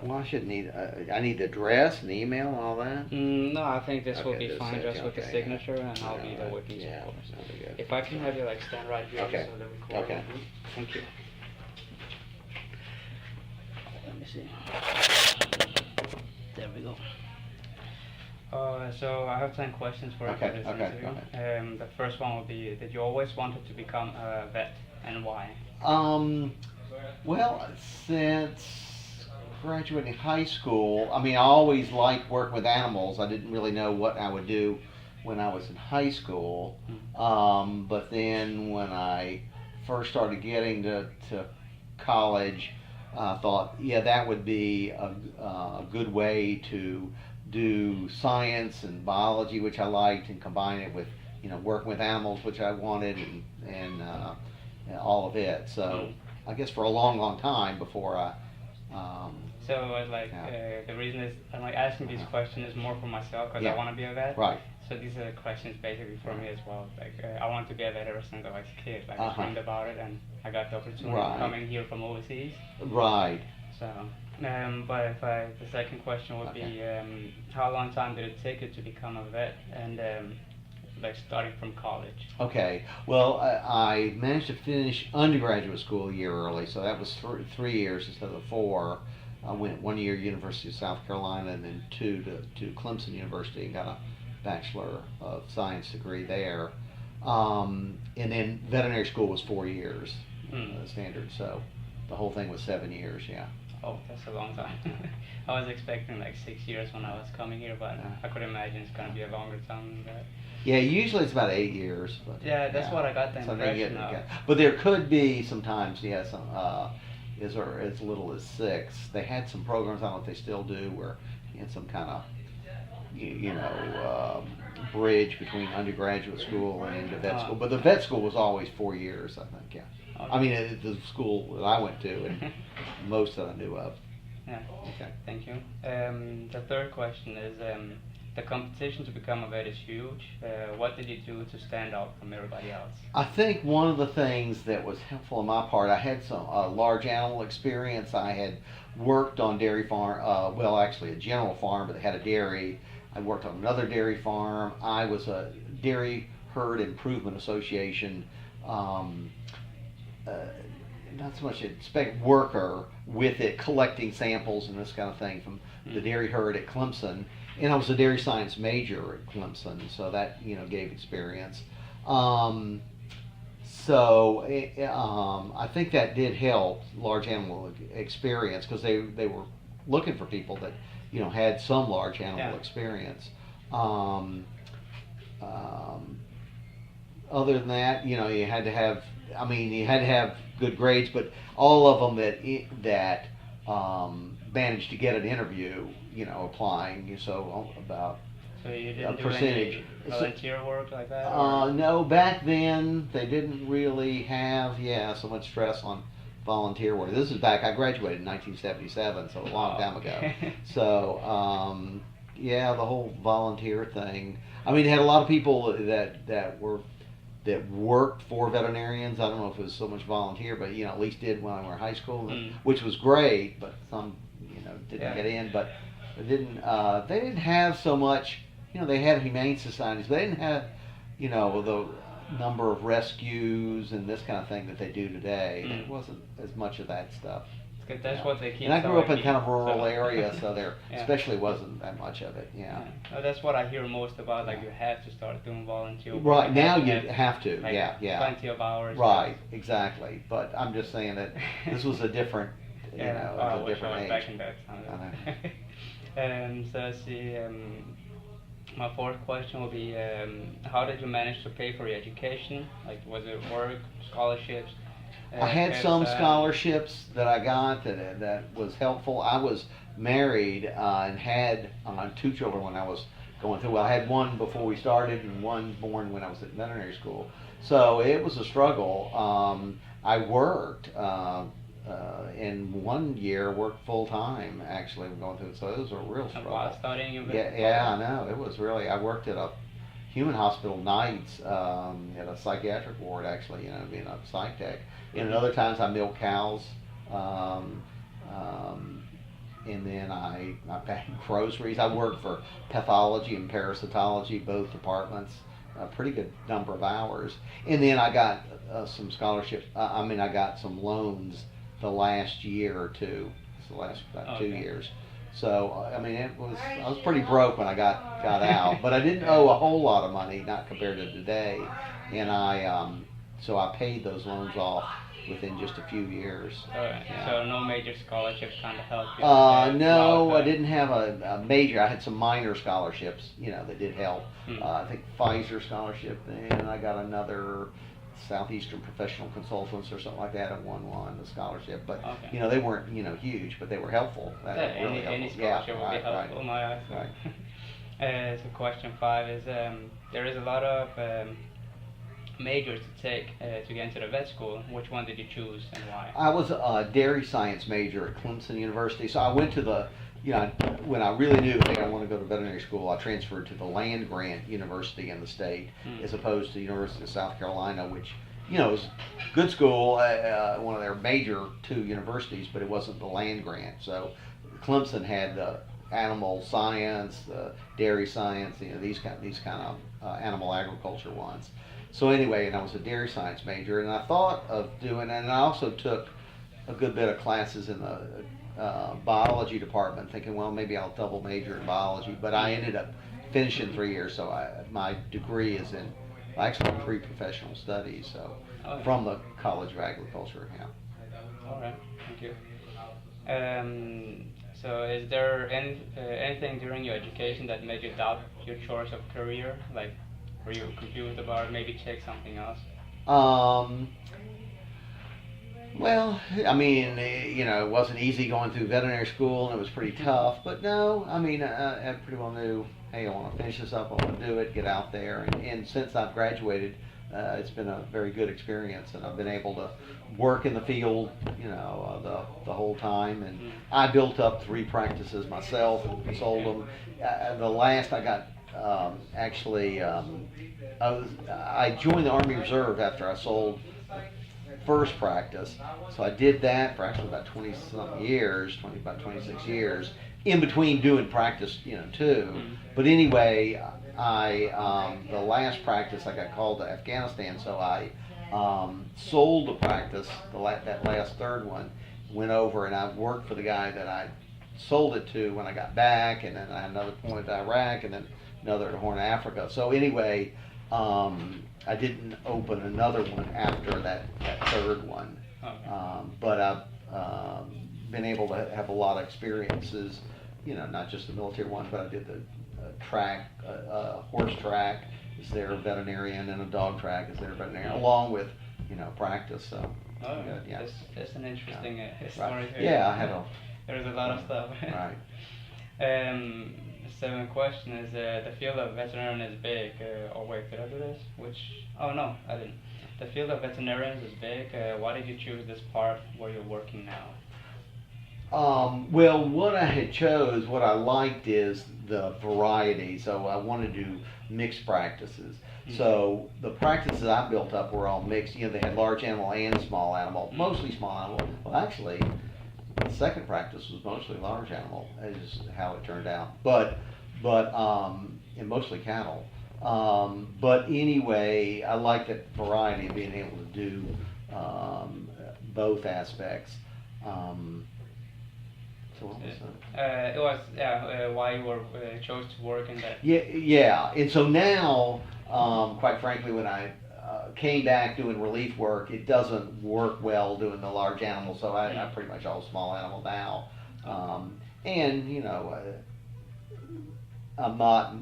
Well, I should need. I need the address and email and all that. No, I think this will Okay, be fine just with the okay, signature, and yeah. I'll be the Alright, witness, yeah, of course. that'll be good. If I can have you like stand right here Okay. so the recorder. Okay. Thank you. Let me see. There we go. So I have 10 questions for you Okay, for this okay, interview. go ahead. The first one will be, did you always wanted to become a vet, and why? Well, since graduating high school, I mean, I always liked working with animals. I didn't really know what I would do when I was in high school. But then when I first started getting to college, I thought, yeah, that would be a good way to do science and biology, which I liked, and combine it with, working with animals, which I wanted, and all of it. So I guess for a long, long time before I. So the reason is I'm like asking these questions is more for myself because I want to be a vet. Right. So these are the questions basically for me as well. Like I wanted to be a vet ever since I was a kid. Like I dreamed about it, and I got the opportunity coming here from overseas. Right. So, but the second question would be, how long time did it take you to become a vet, and like starting from college? Okay. Well, I managed to finish undergraduate school a year early, so that was 3 years instead of 4. I went 1 year University of South Carolina, and then 2 to Clemson University, and got a Bachelor of Science degree there. And then veterinary school was 4 years, standard. So the whole thing was 7 years. Yeah. Oh, that's a long time. I was expecting like 6 years when I was coming here, but I could imagine it's gonna be a longer time than that. Yeah, usually it's about 8 years. But yeah, that's what I got the impression of. But there could be sometimes, some as little as 6. They had some programs, I don't know if they still do, where you had some kind of bridge between undergraduate school and into vet school. But the vet school was always 4 years, I think. Yeah. Okay. I mean, the school that I went to, and most that I knew of. Yeah. Okay. Thank you. The third question is, the competition to become a vet is huge. What did you do to stand out from everybody else? I think one of the things that was helpful on my part, I had some large animal experience. I had worked on dairy farm, well, actually a general farm, but they had a dairy. I worked on another dairy farm. I was a Dairy Herd Improvement Association, not so much a spec worker with it, collecting samples and this kind of thing from the dairy herd at Clemson. And I was a dairy science major at Clemson, so that gave experience. I think that did help, large animal experience, because they were looking for people that had some large animal experience. Other than that, you had to have good grades, but all of them that managed to get an interview, applying. So you didn't do percentage. any volunteer work like that? No, back then they didn't really have so much stress on volunteer work. This is back, I graduated in 1977, so a long time ago. So the whole volunteer thing. I mean, they had a lot of people that worked for veterinarians. I don't know if it was so much volunteer, but at least did when I were in high school, which was great. But some didn't get in. But they didn't have so much. They had humane societies, but they didn't have the number of rescues and this kind of thing that they do today. There wasn't as much of that stuff. That's what they keep. And I grew up in kind of rural area, so there especially wasn't that much of it. Yeah. Oh, that's what I hear most about. Like you have to start doing volunteer work. Right now you have to. Like plenty of hours. Right. Exactly. But I'm just saying that this was a different. A different age. Back in that time. So let's see. My fourth question will be, how did you manage to pay for your education? Like, was it work, scholarships? I had some scholarships that I got that was helpful. I was married and had 2 children when I was going through. Well, I had one before we started and one born when I was at veterinary school. So it was a struggle. I worked in 1 year, worked full time actually going through it. So it was a real struggle. While studying a bit? Yeah, I know. It was really, I worked at a human hospital nights at a psychiatric ward actually, being a psych tech. And other times I milked cows, and then I packed groceries. I worked for pathology and parasitology, both departments, a pretty good number of hours. And then I got some scholarship. I got some loans the last year or two. The last about 2 years. So I was pretty broke when I got out, but I didn't owe a whole lot of money, not compared to today. And so I paid those loans off within just a few years. Alright, Yeah. so no major scholarship kind of helped you? No, I didn't have a major. I had some minor scholarships, that did help. I think Pfizer scholarship, and I got another Southeastern Professional Consultants or something like that. I won the scholarship, but they weren't huge, but they were helpful. Really any scholarship would be helpful in my eyes. Right. So question 5 is there is a lot of majors to take to get into the vet school. Which one did you choose and why? I was a dairy science major at Clemson University, so I went to the, when I really knew, I want to go to veterinary school, I transferred to the land grant university in the state, as opposed to the University of South Carolina, which, is a good school, one of their major 2 universities, but it wasn't the land grant. So Clemson had the animal science, dairy science, these kind of animal agriculture ones. So anyway, and I was a dairy science major, and I thought of doing, and I also took a good bit of classes in the biology department, thinking, well, maybe I'll double major in biology, but I ended up finishing 3 years, so my degree is in actually pre-professional studies, so from the College of Agriculture. Yeah. All right, thank you. So is there anything during your education that made you doubt your choice of career? Like, were you confused about maybe check something else? Well, it wasn't easy going through veterinary school, and it was pretty tough. But no, I pretty well knew, hey, I want to finish this up, I want to do it, get out there. And since I've graduated, it's been a very good experience, and I've been able to work in the field, the whole time. And I built up 3 practices myself and sold them. The last I got, I joined the Army Reserve after I sold first practice, so I did that for actually about 20-something years, about 26 years, in between doing practice, too. But anyway, the last practice I got called to Afghanistan, so I sold the practice, that last third one, went over and I worked for the guy that I sold it to when I got back, and then I had another point to Iraq, and then another at Horn of Africa. So anyway, I didn't open another one after that third one. But I've been able to have a lot of experiences, not just the military ones, but I did the track, horse track is their veterinarian, and a dog track is their veterinarian, along with, practice. So, good, yeah. That's an interesting story. Right. Yeah, I had there's a lot of stuff. Right. Second question is, the field of veterinarian is big. Oh wait, did I do this? Oh no, I didn't. The field of veterinarians is big. Why did you choose this part where you're working now? Well, what I liked is the variety. So I wanted to do mixed practices. So the practices I built up were all mixed. They had large animal and small animal, mostly small animal. Well, actually, the second practice was mostly large animal, is how it turned out. But and mostly cattle. But anyway, I like that variety of being able to do both aspects. So what was that? It was why you chose to work in that. Yeah. And so now, quite frankly, when I came back doing relief work, it doesn't work well doing the large animal, so I'm pretty much all small animal now. And I'm not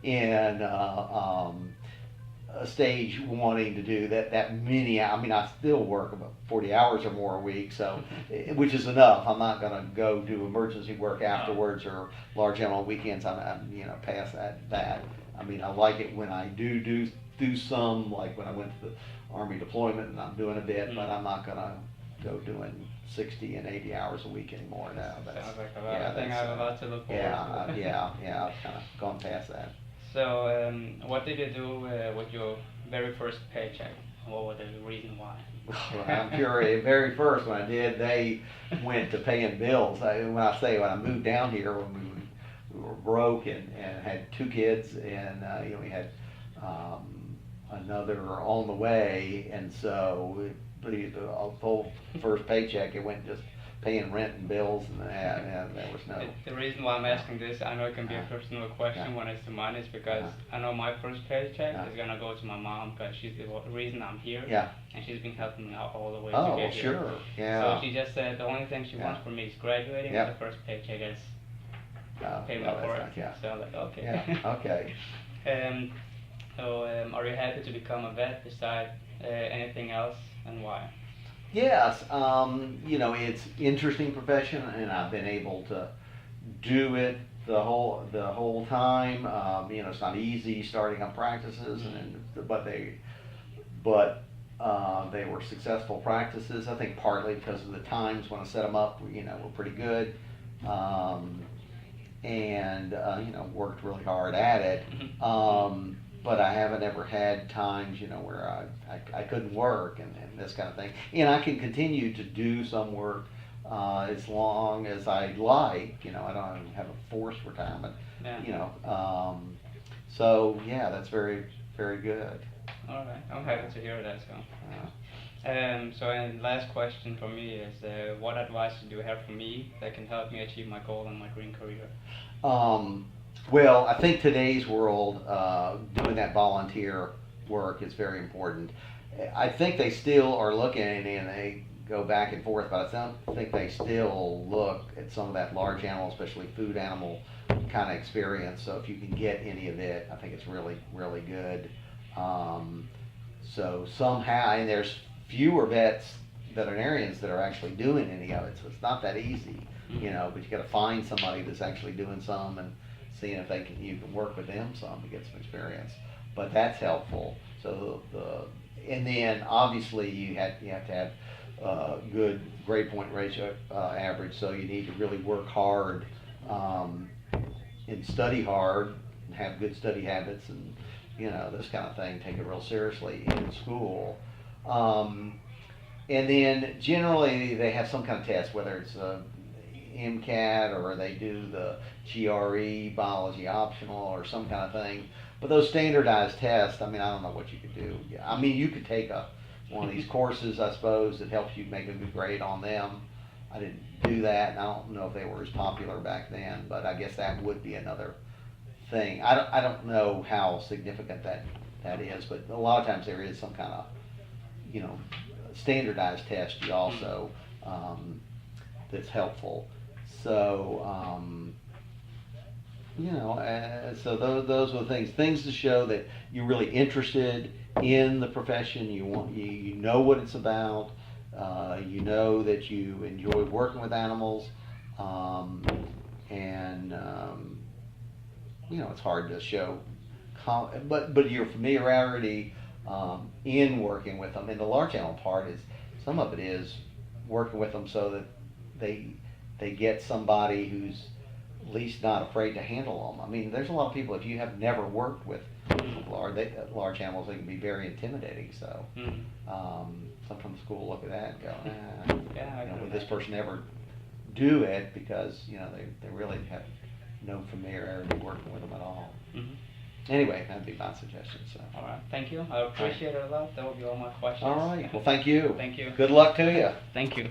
in a stage wanting to do that many. I still work about 40 hours or more a week, so which is enough. I'm not going to go do emergency work afterwards or large animal weekends. I'm past that. I like it when I do some, like when I went to the Army deployment, and I'm doing a bit, but I'm not going to go doing 60 and 80 hours a week anymore now. Sounds like a lot. I think I have a lot to look forward to. I've kind of gone past that. So, what did you do with your very first paycheck? What was the reason why? I'm sure at very first when I did, they went to paying bills. When I moved down here, when we were broke and had 2 kids, and we had another on the way, and so the whole first paycheck, it went just paying rent and bills, and there was no. The reason why I'm asking this, I know it can be a personal question when it's the money, is because I know my first paycheck is gonna go to my mom, because she's the reason I'm here, and she's been helping me out all the way to get here. Sure, yeah. So she just said the only thing she wants from me is graduating, and the first paycheck is payment for it. So I'm like, okay. Yeah, okay. So are you happy to become a vet besides anything else, and why? Yes, it's interesting profession, and I've been able to do it the whole time. It's not easy starting up practices, but they were successful practices. I think partly because of the times when I set them up, were pretty good, and worked really hard at it. But I haven't ever had times, where I couldn't work and this kind of thing. And I can continue to do some work as long as I'd like. I don't have a forced retirement. So yeah, that's very, very good. All right, I'm happy to hear that. So, and last question for me is, what advice do you have for me that can help me achieve my goal in my green career? Well, I think today's world, doing that volunteer work is very important. I think they still are looking, and they go back and forth, but I think they still look at some of that large animal, especially food animal kind of experience. So if you can get any of it, I think it's really, really good. So somehow, and there's fewer veterinarians that are actually doing any of it, so it's not that easy, but you got to find somebody that's actually doing some and seeing if you can work with them some to get some experience. But that's helpful. So and then obviously you have to have good grade point ratio average. So you need to really work hard and study hard and have good study habits and this kind of thing. Take it real seriously in school. And then generally they have some kind of test, whether it's a MCAT or they do the GRE, biology optional or some kind of thing. But those standardized tests, I don't know what you could do. You could take one of these courses, I suppose, that helps you make a good grade on them. I didn't do that, and I don't know if they were as popular back then, but I guess that would be another thing. I don't know how significant that is, but a lot of times there is some kind of, standardized test you also, that's helpful. So, so those are the things to show that you're really interested in the profession. You know what it's about. That you enjoy working with animals, and it's hard to show, but your familiarity in working with them. And the large animal part is, some of it is working with them so that they get somebody who's at least not afraid to handle them. There's a lot of people, if you have never worked with large animals, they can be very intimidating. So sometimes school look at that and go, would this person ever do it? Because they really have no familiarity working with them at all. Anyway, that'd be my suggestion. So. All right, thank you. I appreciate it a lot. That will be all my questions. All right. Well, thank you. Thank you. Good luck to you. Thank you.